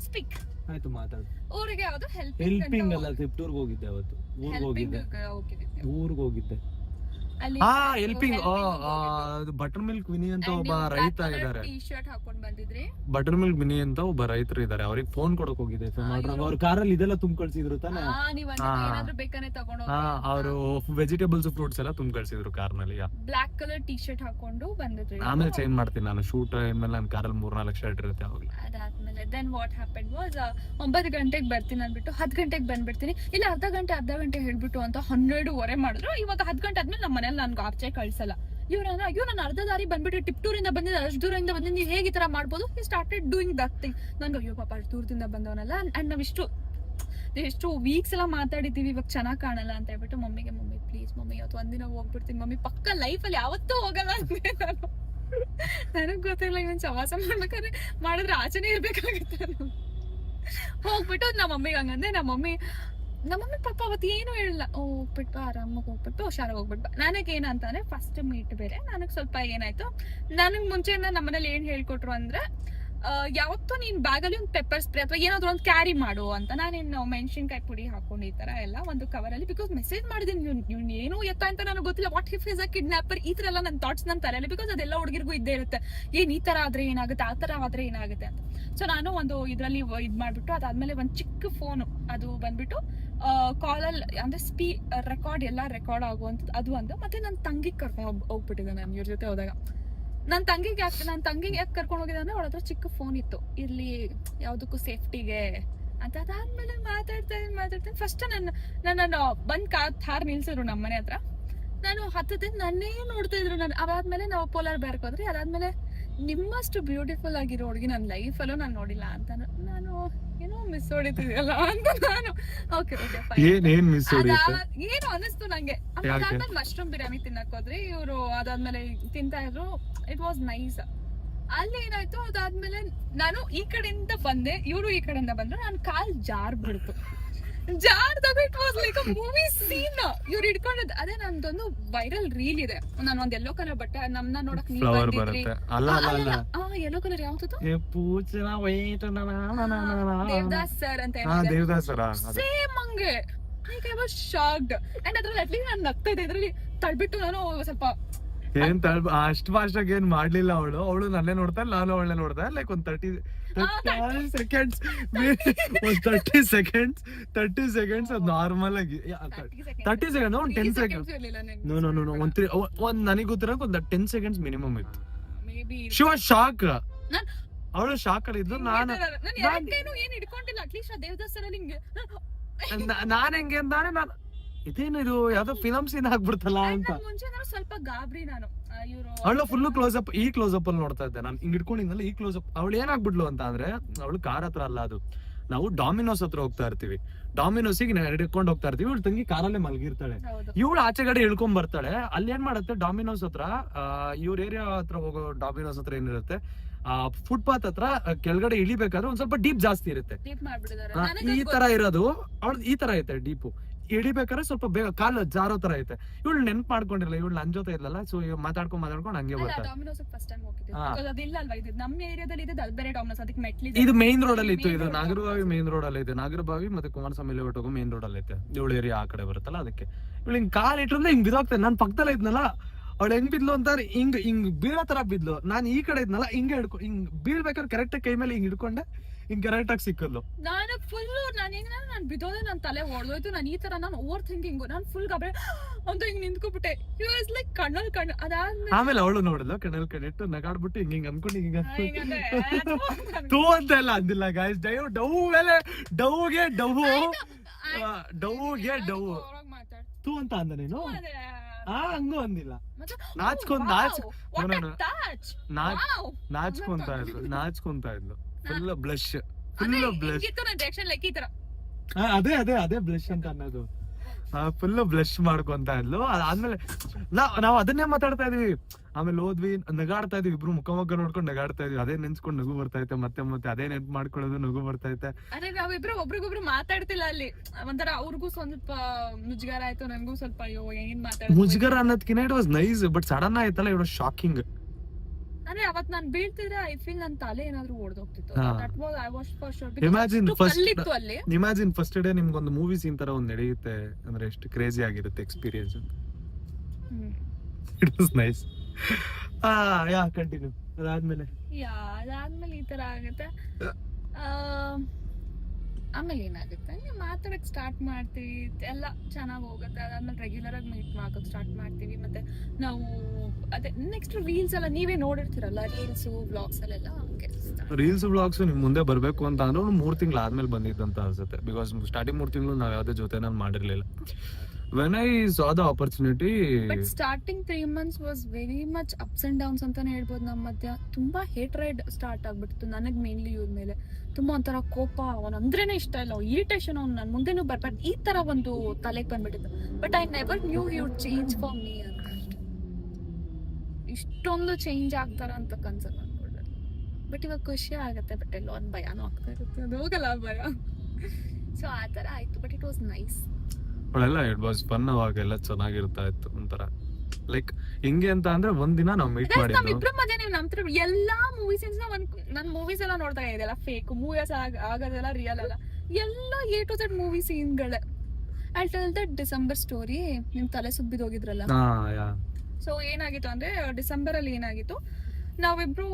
ಸ್ಪೀಕ್ ಆಯ್ತು ಮಾತಾಡು. ಊರಿಗೆ ಯಾವ್ದು ಹೆಲ್ಪಿಂಗ್ ಅಲ್ಲ, ತಿಪ್ಟೂರ್ಗೆ ಹೋಗಿದ್ದೆ ಅವತ್ತು. ಊರ್ಗ್ ಹೋಗಿದ್ದೆ. ಹಾ ಹೆಲ್ಪಿಂಗ್. ಬಟರ್ ಮಿಲ್ಕ್ ವಿನಿ ಅಂತ ಒಬ್ಬ ರೈತ ಇದಾರೆ. ಟಿ-ಶರ್ಟ್ ಹಾಕೊಂಡ್ ಬಂದಿದ್ರಿ. ಬಟರ್ ಮಿಲ್ಕ್ ವಿನಿ ಅಂತ ಒಬ್ಬ ರೈತರು ಇದಾರೆ, ಅವ್ರಿಗೆ ಫೋನ್ ಕೊಡಕ್ ಹೋಗಿದ್ದೆ. ಅವ್ರ ಕಾರಲ್ಲಿ ಇದೆಲ್ಲ ತುಂಬ ಕಳ್ಸಿದ್ರು ತಾನೆ. ಅವರು ವೆಜಿಟೇಬಲ್ಸ್ ಫ್ರೂಟ್ಸ್ ಎಲ್ಲ ತುಂಬ ಕಳ್ಸಿದ್ರು ಕಾರ್ನಲ್ಲಿ. ಬ್ಲಾಕ್ ಕಲರ್ ಟಿ-ಶರ್ಟ್ ಹಾಕೊಂಡು ಬಂದಿದ್ರಿ. ಆಮೇಲೆ ಚೇಂಜ್ ಮಾಡ್ತೀನಿ ನಾನು, ಶೂಟ್ ಮೇಲೆ ನನ್ನ ಕಾರಲ್ಲಿ 3-4 ಶರ್ಟ್ ಇರುತ್ತೆ ಅವಾಗ. ಅದಾದ್ಮೇಲೆ ದೆನ್ ವಾಟ್ ಹ್ಯಾಪನ್ ವಾಸ್ 9 ಗಂಟೆಗೆ ಬರ್ತೀನಿ ಅಂದ್ಬಿಟ್ಟು 10 ಗಂಟೆಗೆ ಬಂದ್ಬಿಡ್ತೀನಿ. ಇಲ್ಲ ಅರ್ಧ ಗಂಟೆ ಹೇಳ್ಬಿಟ್ಟು ಅಂತ 12:15 ಮಾಡಿದ್ರು. ಇವಾಗ 10 ಗಂಟೆ ಆದ್ಮೇಲೆ ನಮ್ಮ ಮನೇಲಿ ನನ್ಗೆ ಆಚೆ ಕಳ್ಸಲ್ಲ. ಅಯ್ಯೋ ನಾನು ಅರ್ಧ ದಾರಿ ಬಂದ್ಬಿಟ್ಟು ಟಿಪ್ಟೂರಿಂದ ಬಂದಿದ್ದೆ, ಅಷ್ಟು ದೂರದಿಂದ ಬಂದಿದ್ದು, ನೀವು ಹೇಗೆ ಈ ತರ ಮಾಡ್ಬೋದು? He started doing that thing. ನನ್ಗೆ ಅಯ್ಯೋ ಪಾಪ ಅಷ್ಟು ದೂರದಿಂದ ಬಂದವನಲ್ಲ, ಅಂಡ್ ನಾವ್ ಎಷ್ಟು ವೀಕ್ಸ್ ಎಲ್ಲ ಮಾತಾಡಿದ್ದೀವಿ, ಇವಾಗ ಚೆನ್ನಾಗಿ ಕಾಣಲ್ಲ ಅಂತ ಹೇಳ್ಬಿಟ್ಟು ಮಮ್ಮಿ ಪ್ಲೀಸ್ ಮಮ್ಮಿ ಇವತ್ತು ಒಂದಿನ ಹೋಗ್ಬಿಡ್ತೀನಿ ಮಮ್ಮಿ, ಪಕ್ಕ ಲೈಫಲ್ಲಿ ಯಾವತ್ತೂ ಹೋಗಲ್ಲ ಅಂದ್ರೆ ನನಗ್ ಗೊತ್ತಿಲ್ಲ. ಇವನ್ ಸವಾಸ ಮಾಡ್ಬೇಕಾದ್ರೆ ಮಾಡಿದ್ರೆ ಆಚೆನೆ ಇರ್ಬೇಕಾಗುತ್ತೆ. ಹೋಗ್ಬಿಟ್ಟು ನಮ್ಮ ಮಮ್ಮಿಗೆ ಹಂಗಂದ್ರೆ ನಮ್ಮ ಮಮ್ಮಿ ಪಾಪ ಅವತ್ತು ಏನು ಹೇಳಿಲ್ಲ. ಹೋಗ್ಬಿಟ್ಟು ಆರಾಮಾಗಿ ಹೋಗ್ಬಿಟ್ಟು ಹುಷಾರಾಗಿ ಹೋಗ್ಬಿಟ್ಟು. ನನಗೆ ಏನಂತಂದ್ರೆ ಫಸ್ಟ್ ಮೀಟ್ ಬೇರೆ, ನನಗೆ ಸ್ವಲ್ಪ ಏನಾಯ್ತು, ನನಗೆ ಮುಂಚೆ ನಮ್ಮನೇಲಿ ಏನ್ ಹೇಳ್ಕೊಟ್ರು ಅಂದ್ರೆ ಯಾವತ್ತೂ ನೀನ್ ಬ್ಯಾಗಲ್ಲಿ ಒಂದು ಪೆಪ್ಪರ್ ಸ್ಪ್ರೇ ಅಥವಾ ಏನಾದ್ರು ಒಂದು ಕ್ಯಾರಿ ಮಾಡು ಅಂತ. ನಾನೇನು ಮೆಣಸಿನ್ಕಾಯಿ ಪುಡಿ ಹಾಕೊಂಡು ಈ ತರ ಎಲ್ಲ ಒಂದು ಕವರಲ್ಲಿ, ಬಿಕಾಸ್ ಮೆಸೇಜ್ ಮಾಡಿದೀನಿ ಇವ್ನು ಏನು ಎತ್ತ ಅಂತ ನನಗೆ ಗೊತ್ತಿಲ್ಲ. What if is a kidnapper, ಈ ತರ ಎಲ್ಲ ನನ್ನ ಥಾಟ್ಸ್ ನನ್ನ ತಲೆಯಲ್ಲಿ, ಬಿಕಾಸ್ ಅದೆಲ್ಲ ಹುಡುಗಿರ್ಗೂ ಇದ್ದೇ ಇರುತ್ತೆ, ಏನ್ ಈ ತರ ಆದ್ರೆ ಏನಾಗುತ್ತೆ, ಆ ತರ ಆದ್ರೆ ಏನಾಗುತ್ತೆ ಅಂತ. ಸೊ ನಾನು ಒಂದು ಇದ್ರಲ್ಲಿ ಇದ್ ಮಾಡ್ಬಿಟ್ಟು ಅದಾದ್ಮೇಲೆ ಒಂದ್ ಚಿಕ್ಕ ಫೋನ್ ಅದು ಬಂದ್ಬಿಟ್ಟು ಕಾಲಲ್ಲಿ ಅಂದ್ರೆ ರೆಕಾರ್ಡ್ ಎಲ್ಲ ರೆಕಾರ್ಡ್ ಆಗುವಂಥದ್ದು ಅದು ಒಂದು. ಮತ್ತೆ ನನ್ನ ತಂಗಿಗೆ ಕರ್ಕೊಂಡು ಹೋಗ್ಬಿಟ್ಟಿದ್ದೆ ನಾನು ಇವ್ರ ಜೊತೆ ಹೋದಾಗ. ನನ್ನ ತಂಗಿಗೆ ಯಾಕೆ ಕರ್ಕೊಂಡು ಹೋಗಿದ್ದೆ ಅಂದ್ರೆ ಅವಳ ಹತ್ರ ಚಿಕ್ಕ ಫೋನ್ ಇತ್ತು, ಇರ್ಲಿ ಯಾವ್ದಕ್ಕೂ ಸೇಫ್ಟಿಗೆ ಅಂತ. ಅದಾದ್ಮೇಲೆ ಮಾತಾಡ್ತೇನೆ ಫಸ್ಟ್ ನನ್ನ ಬಂದ್ ಥಾರ್ ನಿಲ್ಸಿದ್ರು ನಮ್ಮ ಮನೆ ಹತ್ರ. ನಾನು ಹತ್ತದಿಂದ ನನ್ನೇ ನೋಡ್ತಾ ಇದ್ರು. ಅದಾದ್ಮೇಲೆ ನಾವು ಪೋಲಾರ್ ಬ್ಯಾರ್ಕ್ ಹೋದ್ರಿ. ಅದಾದ್ಮೇಲೆ ನಿಮ್ಮಷ್ಟು ಬ್ಯೂಟಿಫುಲ್ ಆಗಿರೋ ಹುಡುಗಿ ನನ್ನ ಲೈಫಲ್ಲೂ ನಾನು ನೋಡಿಲ್ಲ ಅಂತ ನಾನು ಏನೋ ಮಿಸ್ ಹೊಡಿತಿದ್ಯಲ್ಲ ಅಂತ ನಾನು ಏನು ಅನಿಸ್ತು ನಂಗೆ. ಅದಾದ್ಮೇಲೆ ಮಶ್ರೂಮ್ ಬಿರಿಯಾನಿ ತಿನ್ನಕ್ ಹೋದ್ರಿ ಇವ್ರು, ಅದಾದ್ಮೇಲೆ ತಿಂತಾ ಇದ್ರು, ಇಟ್ ವಾಸ್ ನೈಸ್. ಅಲ್ಲಿ ಏನಾಯ್ತು, ಅದಾದ್ಮೇಲೆ ನಾನು ಈ ಕಡೆಯಿಂದ ಬಂದೆ, ಇವ್ರು ಈ ಕಡೆಯಿಂದ ಬಂದ್ರು, ನನ್ ಕಾಲ್ ಜಾರ್ ಬಿಡ್ತು. ಜಾರ್ದಾಗ it was like a movie scene. ಇವ್ರು ಹಿಡ್ಕೊಂಡದ್ ಅದೇ ನಂದೊಂದು ವೈರಲ್ ರೀಲ್ ಇದೆ. ನಾನು ಒಂದ್ ಯೆಲ್ಲೋ ಕಲರ್ ಬಟ್ಟೆ ನಮ್ನ ನೋಡಕ್ ನೀವ್ ಬಂದಿದ್ರಿ. ಯೆಲ್ಲೋ ಕಲರ್ ಯಾವ್ದು ದೇವದಾಸ್ ಸರ್ ಅಂತ ಸೇಮ್ ಹಂಗೆ. I was shocked. ಅಂಡ್ ಅದ್ರಲ್ಲಿ ಅಟ್ಲೀಸ್ಟ್ ನಾನು ನಗ್ತಾ ಇದ್ದೆ, ಇದ್ರಲ್ಲಿ ತಳ್ಬಿಟ್ಟು ನಾನು ಸ್ವಲ್ಪ ಅಷ್ಟು ಫಾಸ್ಟಾಗಿ ಏನ್ ಮಾಡ್ಲಿಲ್ಲ. ಅವಳು ನನ್ನೇ ನೋಡ್ತಾ, ನಾನು ಅವಳನ್ನೇ ನೋಡ್ತಾ, ಲೈಕ್ ಒಂದ್ 30 ಸೆಕೆಂಡ್ಸ್ ಅದು ನಾರ್ಮಲ್ ಆಗಿ 30 ಸೆಕೆಂಡ್, ಒಂದ್ 10 ಸೆಕೆಂಡ್ ಒಂದ್ ನನಗೆ ಗೊತ್ತಿರೋ ಒಂದ್ 10 ಸೆಕೆಂಡ್ಸ್ ಮಿನಿಮಮ್ ಇತ್ತು. She was shock. ಅವಳು ಶಾಕ್ ಅಲ್ಲಿ ಇದ್ದು, ನಾನು ಹೆಂಗೆ ಅಂದಾನೆ ನಾನು ಇದೇನಿದು ಯಾವ್ದೋ ಫಿಲಮ್ ಸೀನ್ ಆಗ್ಬಿಡ್ತಲ್ಲ ಅಂತ. ಸ್ವಲ್ಪ ಗಾಬರಿ ನಾನು. ಅವಳು ಫುಲ್ ಕ್ಲೋಸ್ ಅಪ್, ಈ ಕ್ಲೋಸ್ ಅಪ್ ಅಲ್ಲಿ ನೋಡ್ತಾ ಇದ್ದೆ ನಾನು, ಹಿಂಗ್ ಇಟ್ಕೊಂಡಿದ್ನಲ್ಲ ಈ ಕ್ಲೋಸ್ ಅಪ್. ಅವಳು ಏನಾಗ್ಬಿಡ್ಲು ಅಂತ ಅಂದ್ರೆ, ಅವಳು ಕಾರ್ ಹತ್ರ ಅಲ್ಲ, ಅದು ನಾವು ಡಾಮಿನೋಸ್ ಹತ್ರ ಹೋಗ್ತಾ ಇರ್ತೀವಿ, ಡಾಮಿನೋಸಿಗೆ ಹಿಡ್ಕೊಂಡು ಹೋಗ್ತಾ ಇರ್ತೀವಿ. ಇವಳು ತಂಗಿ ಕಾರಲ್ಲೇ ಮಲಗಿರ್ತಾಳೆ, ಇವಳು ಆಚೆಗಡೆ ಇಳ್ಕೊಂಡ್ ಬರ್ತಾಳೆ. ಅಲ್ಲಿ ಏನ್ ಮಾಡುತ್ತೆ, ಡಾಮಿನೋಸ್ ಹತ್ರ ಇವ್ರ ಏರಿಯಾ ಹತ್ರ ಹೋಗೋ ಡಾಮಿನೋಸ್ ಹತ್ರ ಏನಿರುತ್ತೆ, ಫುಟ್ಪಾತ್ ಹತ್ರ ಕೆಳಗಡೆ ಇಳಿಬೇಕಾದ್ರೆ ಒಂದ್ ಸ್ವಲ್ಪ ಡೀಪ್ ಜಾಸ್ತಿ ಇರುತ್ತೆ. ಈ ತರ ಇರೋದು ಅವಳು ಈ ತರ ಐತೆ ಡೀಪು. ಇಳಿಬೇಕಾದ್ರೆ ಸ್ವಲ್ಪ ಬೇಗ ಕಾಲು ಜಾರೋ ತರ ಐತೆ. ಇವಳು ನೆನ್ಪ್ ಮಾಡ್ಕೊಂಡಿರಲ್ಲ, ಇವಳು ನನ್ ಜೊತೆ ಇರ್ಲಲ್ಲ, ಸೊ ಮಾತಾಡ್ಕೊಂಡ್ ಹಂಗೆ ಬರ್ತಾರೆ. ಇದು ಮೇನ್ ರೋಡ್ ಅಲ್ಲಿ ಇತ್ತು, ಇದು ನಾಗರಬಾವಿ ಮೇನ್ ರೋಡ್ ಅಲ್ಲಿ ಇದೆ. ನಾಗರಬಾವಿ ಮತ್ತೆ ಕುಮಾರಸ್ವಾಮಿ ಲೇಔಟ್ ಹೋಗೋ ಮೇನ್ ರೋಡ್ ಅಲ್ಲಿ ಐತೆ. ಇವಳು ಏರಿಯಾ ಆ ಕಡೆ ಬರುತ್ತಲ್ಲ, ಅದಕ್ಕೆ ಇವಳು ಹಿಂಗ್ ಕಾಲ್ ಇಟ್ರೆ ಹಿಂಗ್ ಬಿದ್ದೋಗ್ತೇನೆ. ನಾನ್ ಪಕ್ಕದಲ್ಲ ಇದ್ನಲ್ಲ, ಅವಳು ಹೆಂಗ್ ಬಿದ್ಲು ಅಂತ ಹಿಂಗ್ ಬೀಳೋ ತರ ಬಿದ್ಲು. ನಾನ್ ಈ ಕಡೆ ಇದ್ನಲ್ಲ, ಹಿಂಗ್ ಬೀಳ್ಬೇಕಾದ್ರೆ ಕರೆಕ್ಟ್ ಕೈ ಮೇಲೆ ಹಿಂಗ್ ಹಿಡ್ಕೊಂಡೆ, ಹಿಂಗ್ ಕರೆಕ್ಟ್ ಆಗಿ ಸಿಕ್ಕಲ್ಲು. ನಾನು ಫುಲ್ ನಾನು ಬಿದ್ದೋದೆ, ನನ್ ತಲೆ ಹೊಡೆದೋಯ್ತು. ನಾನು ಈ ತರ ನಾನು ಓವರ್ ಥಿಂಕಿಂಗ್, ನಾನು ಫುಲ್ ಗಬೆ ಅಂತ ಹಿಂಗ್ ನಿಂತ್ಕೊಬಿಟ್ಟೆ. ಯು ವಾಸ್ ಲೈಕ್ ಕಣ್ಣಲ್ಲಿ ಕಣ್ಣು. ಆಮೇಲೆ ಅವಳು ನೋಡಿದ್ಲು, ಕಣ್ಣಲ್ಲಿ ಕಣ್ಣಿಟ್ಟು ನಗಾಡ್ಬಿಟ್ಟು ಹಿಂಗ್ ಅನ್ಕೊಂಡು ಹಿಂಗ ತೂ ಅಂತ ಎಲ್ಲ ಅಂದಿಲ್ಲ ಗಾಯ್ಸ್. ಡವ್ ಮೇಲೆ ಡವ್ಗೆ ತೂ ಅಂತ ಅಂದ ನೀನು. ಹಂಗೂ ಅಂದಿಲ್ಲ, ನಾಚ್ಕೊಂತ ಇದ್ಲು. ಫುಲ್ ಬ್ಲಶ್ ಅದೇ ಬ್ಲಶ್ ಅಂತ ಅನ್ನೋದು. ಫುಲ್ ಬ್ಲಶ್ ಮಾಡ್ಕೊಂತ ಇದ್ಲು. ಅದಾದ್ಮೇಲೆ ನಾವ್ ಅದನ್ನೇ ಮಾತಾಡ್ತಾ ಇದೀವಿ. ಆಮೇಲೆ ಹೋದ್ವಿ, ನಗಾಡ್ತಾ ಇದೀವಿ, ಇಬ್ರು ಮುಖ ನೋಡ್ಕೊಂಡು ನಗಾಡ್ತಾ ಇದೀವಿ. ಅದೇ ನೆನ್ಸ್ಕೊಂಡು ನಗು ಬರ್ತಾ ಮತ್ತೆ ಅದೇ ನೆನ್ಪು ಮಾಡ್ಕೊಳ್ಳೋದು, ನಗು ಬರ್ತಾ ಐತೆ. ಅದೇ ನಾವಿಬ್ರು ಒಬ್ರಿಗೊಬ್ರು ಮಾತಾಡ್ತಿಲ್ಲ ಅಲ್ಲಿ. ಒಂಥರ ಅವ್ರಿಗೂ ಸ್ವಲ್ಪ ಮುಜುಗರ ಆಯ್ತು, ನನ್ಗೂ ಸ್ವಲ್ಪ ಅಯ್ಯೋ ಏನ್ ಮಾತಾಡ. ಮುಜುಗರ ಅನ್ನೋದ್ಕಿನ್ನ it was nice, but sudden ಆಯ್ತಲ್ಲ, ಇಟ್ ವಾಸ್ ಶಾಕಿಂಗ್. ಅಂದ್ರೆ ಅವತ್ ನಾನ್ ಬೀಳ್ತಿದ್ರೆ ಐ ಫೀಲ್ ನನ್ ತಲೆ ಏನಾದ್ರು ಓಡ್ದೋಗ್ತಿತ್ತು. ಹಾ. That was I was for sure. Imagine first- ಕಲ್ಲಿತ್ತು ಅಲ್ಲಿ. ಇಮ್ಯಾಜಿನ್ ಫಸ್ಟ್ ಡೇ ನಿಮ್ಗೊಂದು ಮೂವಿ ಸೀನ್ ತರ ಒಂದ್ ನಡೆಯುತ್ತೆ ಅಂದ್ರೆ ಎಷ್ಟು ಕ್ರೇಜಿ ಆಗಿರುತ್ತೆ experience. It was nice. Yeah continue. ಅದಾದ್ಮೇಲೆ ಅದಾದ್ಮೇಲೆ ಈ ತರ ಆಗುತ್ತೆ. ಆಮೇಲೆ ಏನಾಗುತ್ತೆ, ನೀವು ಮಾತಾಡಕ್ ಸ್ಟಾರ್ಟ್ ಮಾಡ್ತೀವಿ, ಎಲ್ಲ ಚೆನ್ನಾಗಿ ಹೋಗುತ್ತೆ. ಅದಾದ್ಮೇಲೆ ರೆಗ್ಯುಲರ್ ಆಗಿ ಮೀಟ್ ಮಾಡೋಕೆ ಸ್ಟಾರ್ಟ್ ಮಾಡ್ತೀವಿ. ಮತ್ತೆ ನಾವು ಅದೇ ನೆಕ್ಸ್ಟ್ ರೀಲ್ಸ್ ಎಲ್ಲ ನೀವೇ ನೋಡಿರ್ತೀರಲ್ಲ, ರೀಲ್ಸ್ ವ್ಲಾಗ್ಸ್ ಅಲ್ಲೆಲ್ಲ ಹಂಗೆ ರೀಲ್ಸ್ ವ್ಲಾಗ್ಸ್ ನಿಮ್ ಮುಂದೆ ಬರ್ಬೇಕು ಅಂತ ಅಂದ್ರೆ 3 ತಿಂಗಳು ಆದ್ಮೇಲೆ ಬಂದಿದ್ದಂತ ಅನ್ಸುತ್ತೆ. ಬಿಕಾಸ್ ಸ್ಟಾರ್ಟಿಂಗ್ 3 ತಿಂಗಳು ನಾವ್ ಯಾವ್ದೇ ಜೊತೆ ನಾನು ಮಾಡಿರ್ಲಿಲ್ಲ. When I saw the opportunity. But starting 3 months was very much ups and downs ಅಂತಾನೆ ಹೇಳ್ಬೋದು. ನಮ್ಮ ಮಧ್ಯ ತುಂಬಾ ಹೇಟ್ರೆಡ್ ಸ್ಟಾರ್ಟ್ ಆಗ್ಬಿಡ್ತು ನನಗ್ ಮೇನ್ಲಿ ಇವ್ರ ಮೇಲೆ. ತುಂಬಾ ಒಂಥರ ಕೋಪ, ಅವನಂದ್ರೇನೆ ಇಷ್ಟ ಇಲ್ಲ, ಇರಿಟೇಷನ್, ಅವ್ನು ನನ್ ಮುಂದೆನೂ ಬರ್ಬಾರ್ದು, ಈ ತರ ಒಂದು ತಲೆಗೆ ಬಂದ್ಬಿಟ್ಟಿತ್ತು. But I never knew he would change for me ಅಂತ. ಇಷ್ಟೊಂದು ಚೇಂಜ್ ಆಗ್ತಾರ ಅಂತ ಕನ್ಸಲ್ ಅನ್ಕೊಂಡ್ರೆ. ಬಟ್ ಇವಾಗ ಖುಷಿ ಆಗತ್ತೆ, ಬಟ್ ಎಲ್ಲೋ ಒಂದ್ ಭಯಾನು ಆಗ್ತಾ ಇರುತ್ತೆ, ಅದು ಹೋಗಲ್ಲ ಭಯ. ಸೊ ಆ ತರ ಆಯ್ತು. But it was nice. ಅವಳೆಲ್ಲ ಇಟ್ ವಾಸ್ ಫನ್. ಅವಾಗೆಲ್ಲ ಚೆನ್ನಾಗಿರ್ತಾ ಇತ್ತು ಒಂಥರ. ಲೈಕ್ ಹೆಂಗೆ ಅಂತ ಅಂದ್ರೆ ಒಂದಿನ ನಾವು ಮೀಟ್ ಮಾಡಿದ್ವಿ. ನಮ್ಮಿಬ್ರ ಮಧ್ಯೆ ನೀವು ನಂಬ್ತಿರ ಎಲ್ಲಾ ಮೂವೀಸ್ ನನ್ ಮೂವೀಸ್ ಎಲ್ಲ ನೋಡ್ತಾ ಇದೆಲ್ಲ ಫೇಕ್ ಮೂವೀಸ್ ಆಗೋದೆಲ್ಲ ರಿಯಲ್ ಅಲ್ಲ. ಎಲ್ಲ A to Z ಮೂವಿ ಸೀನ್ಗಳೇ. I tell that December story. ನಿಮ್ ತಲೆ ಸುಬ್ಬಿದೋಗಿದ್ರಲ್ಲ. ಸೊ ಏನಾಗಿತ್ತು ಅಂದ್ರೆ ಡಿಸೆಂಬರ್ ಅಲ್ಲಿ ಏನಾಗಿತ್ತು, ನಾವಿಬ್ರು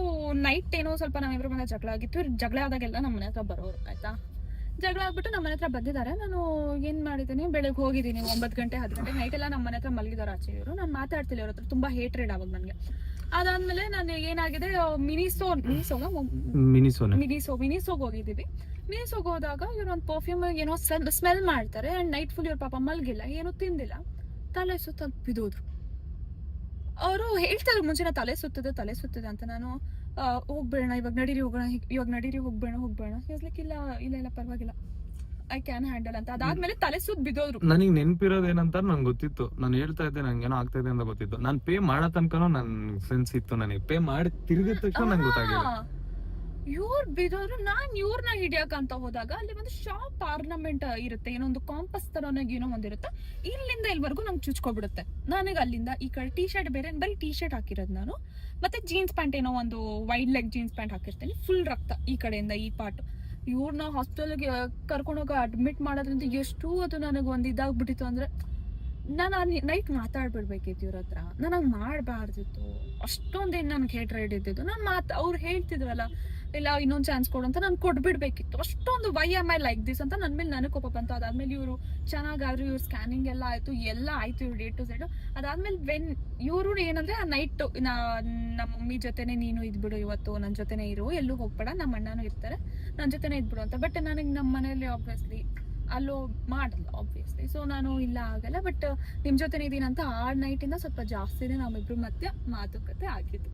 ನೈಟ್ ಏನೋ ಸ್ವಲ್ಪ ನಾವಿಬ್ರು ಮನೆ ಜಗಳ ಆಗಿತ್ತು. ಜಗಳ ಆದಾಗೆಲ್ಲ ನಮ್ಮ ಮನೆ ಹತ್ರ ಬರೋರು ಆಯ್ತಾ. ಜಗಳ ಆಗ್ಬಿಟ್ಟು ನಮ್ಮ ಮನೆ ಹತ್ರ ಬಂದಿದ್ದಾರೆ. ನಾನು ಏನ್ ಮಾಡಿದ್ದೀನಿ, ಬೆಳಗ್ಗೆ ಹೋಗಿದ್ದೀನಿ 9 ಗಂಟೆ 10 ಗಂಟೆ ನೈಟ್ ಎಲ್ಲ ನಮ್ಮ ಮನೆ ಹತ್ರ ಮಲಗಿದಾರೆ ಆಚೆ ಇವರು. ನಾನು ಮಾತಾಡ್ತಿಲ್ಲ ಅವ್ರ ಹತ್ರ, ತುಂಬಾ ಹೇಟ್ರೆಡ್ ಅವಾಗ ನನಗೆ. ಅದಾದ್ಮೇಲೆ ನಾನು ಏನಾಗಿದೆ, ಮಿನಿಸೋಗ್ ಹೋಗಿದ್ದೀವಿ. ಮಿನಿಸೋಗ್ ಹೋದಾಗ ಇವ್ರು ಒಂದು ಪರ್ಫ್ಯೂಮ್ ಏನೋ ಸ್ಮೆಲ್ ಮಾಡ್ತಾರೆ. ಅಂಡ್ ನೈಟ್ ಫುಲ್ ಇವ್ರ ಪಾಪ ಮಲಗಿಲ್ಲ, ಏನೋ ತಿಂದಿಲ್ಲ, ತಲೆ ಸುತ್ತ ಬಿದ್ದೋದ್ರು. ಅವರು ಹೇಳ್ತಾರೆ ಮುಂಚೆನ ತಲೆ ಸುತ್ತದೆ ಅಂತ. ನಾನು ಹೋಗ್ಬೇಡ, ಇವಾಗ ನಡೀರಿ ಹೋಗ್ಬೇಡ. ಲೈಕ್ ಇಲ್ಲ ಪರವಾಗಿಲ್ಲ, ಐ ಕ್ಯಾನ್ ಹ್ಯಾಂಡಲ್ ಅಂತ. ಅದಾದ್ಮೇಲೆ ತಲೆ ಸುತ್ತ ಬಿದ್ದೋದ್ರು. ನನಗೆ ನೆನಪಿರೋದು ಏನಂತ ನಂಗೆ ಗೊತ್ತಿತ್ತು, ನಾನು ಹೇಳ್ತಾ ಇದ್ದೆ ನಂಗೆ ಏನೋ ಆಗ್ತಾ ಇದೆ ಅಂತ ಗೊತ್ತಿತ್ತು. ನಾನು ಪೇ ಮಾಡೋ ತನಕನೂ ನನ್ ಸೆನ್ಸ್ ಇತ್ತು. ನನಗೆ ಪೇ ಮಾಡಿ ತಿರುಗಿದ ತಕ್ಷಣ ನಂಗೆ ಗೊತ್ತಾಗಿಲ್ಲ. ಇವ್ರು ಬಿದ್ದೋದ್ರು. ನಾನ್ ಇವ್ರನ್ನ ಹಿಡಿಯಕ್ ಅಂತ ಹೋದಾಗ ಅಲ್ಲಿ ಒಂದು ಶಾಪ್ ಆರ್ನಮೆಂಟ್ ಇರುತ್ತೆ, ಏನೋ ಒಂದು ಕಾಂಪಸ್ ತರನಾಗಿ ಏನೋ ಒಂದಿರುತ್ತೆ. ಇಲ್ಲಿಂದ ಇಲ್ವರೆಗೂ ನಂಗೆ ಚುಚ್ಕೊಬಿಡುತ್ತೆ. ನನಗೆ ಅಲ್ಲಿಂದ ಈ ಕಡೆ ಟೀ ಶರ್ಟ್ ಬೇರೆ, ಬರೀ ಟೀ ಶರ್ಟ್ ಹಾಕಿರೋದು ನಾನು, ಮತ್ತೆ ಜೀನ್ಸ್ ಪ್ಯಾಂಟ್ ಏನೋ ಒಂದು ವೈಡ್ ಲೆಗ್ ಜೀನ್ಸ್ ಪ್ಯಾಂಟ್ ಹಾಕಿರ್ತೀನಿ. ಫುಲ್ ರಕ್ತ ಈ ಕಡೆಯಿಂದ ಈ ಪಾರ್ಟ್. ಇವ್ರನ್ನ ಹಾಸ್ಪಿಟಲ್ಗೆ ಕರ್ಕೊಂಡೋಗಿ ಅಡ್ಮಿಟ್ ಮಾಡೋದ್ರಿಂದ ಎಷ್ಟು ಅದು ನನಗೆ ಒಂದು ಇದಾಗ್ಬಿಟ್ಟಿತ್ತು ಅಂದ್ರೆ, ನಾನು ನೈಟ್ ಮಾತಾಡ್ಬಿಡ್ಬೇಕಿತ್ತು ಇವ್ರ ಹತ್ರ. ನನಗೆ ಮಾಡಬಾರ್ದಿತ್ತು. ಅಷ್ಟೊಂದೇನು ನನ್ಗೆ ಹೇಟ್ರೇಡ್ ಇದ್ದಿದ್ದು. ಅವ್ರು ಹೇಳ್ತಿದ್ರಲ್ಲ ಇಲ್ಲ ಇನ್ನೊಂದು ಚಾನ್ಸ್ ಕೊಡು ಅಂತ, ನಾನು ಕೊಡ್ಬಿಡ್ಬೇಕಿತ್ತು. ಅಷ್ಟೊಂದು why am I like this ಅಂತ ನನ್ನ ಮೇಲೆ ನನಗೆ ಕೋಪ ಬಂತು. ಅದಾದ್ಮೇಲೆ ಇವರು ಚೆನ್ನಾಗಾದ್ರು, ಇವ್ರು ಸ್ಕ್ಯಾನಿಂಗ್ ಎಲ್ಲ ಆಯ್ತು, ಎಲ್ಲ ಆಯ್ತು ಇವ್ರು A to Z. ಅದಾದ್ಮೇಲೆ ಇವರು ಏನಂದ್ರೆ ಆ ನೈಟ್ ನಮ್ಮ ಮಮ್ಮಿ ಜೊತೆನೆ ನೀನು ಇದ್ಬಿಡು ಇವತ್ತು, ನನ್ನ ಜೊತೆನೆ ಇರು, ಎಲ್ಲೂ ಹೋಗ್ಬೇಡ, ನಮ್ಮ ಅಣ್ಣನೂ ಇರ್ತಾರೆ, ನನ್ನ ಜೊತೆನೆ ಇದ್ಬಿಡು ಅಂತ. ಬಟ್ ನನಗೆ ನಮ್ಮ ಮನೇಲಿ ಆಬ್ವಿಯಸ್ಲಿ ಅಲ್ಲೋ ಮಾಡಲ್ಲ ಆಬ್ವಿಯಸ್ಲಿ. ಸೊ ನಾನು ಇಲ್ಲ ಆಗಲ್ಲ, ಬಟ್ ನಿಮ್ ಜೊತೆನೆ ಇದೀನಿ ಅಂತ ಆ ನೈಟಿಂದ ಸ್ವಲ್ಪ ಜಾಸ್ತಿನೇ ನಮ್ಮಿಬ್ರು ಮಧ್ಯೆ ಮಾತುಕತೆ ಆಗಿತ್ತು.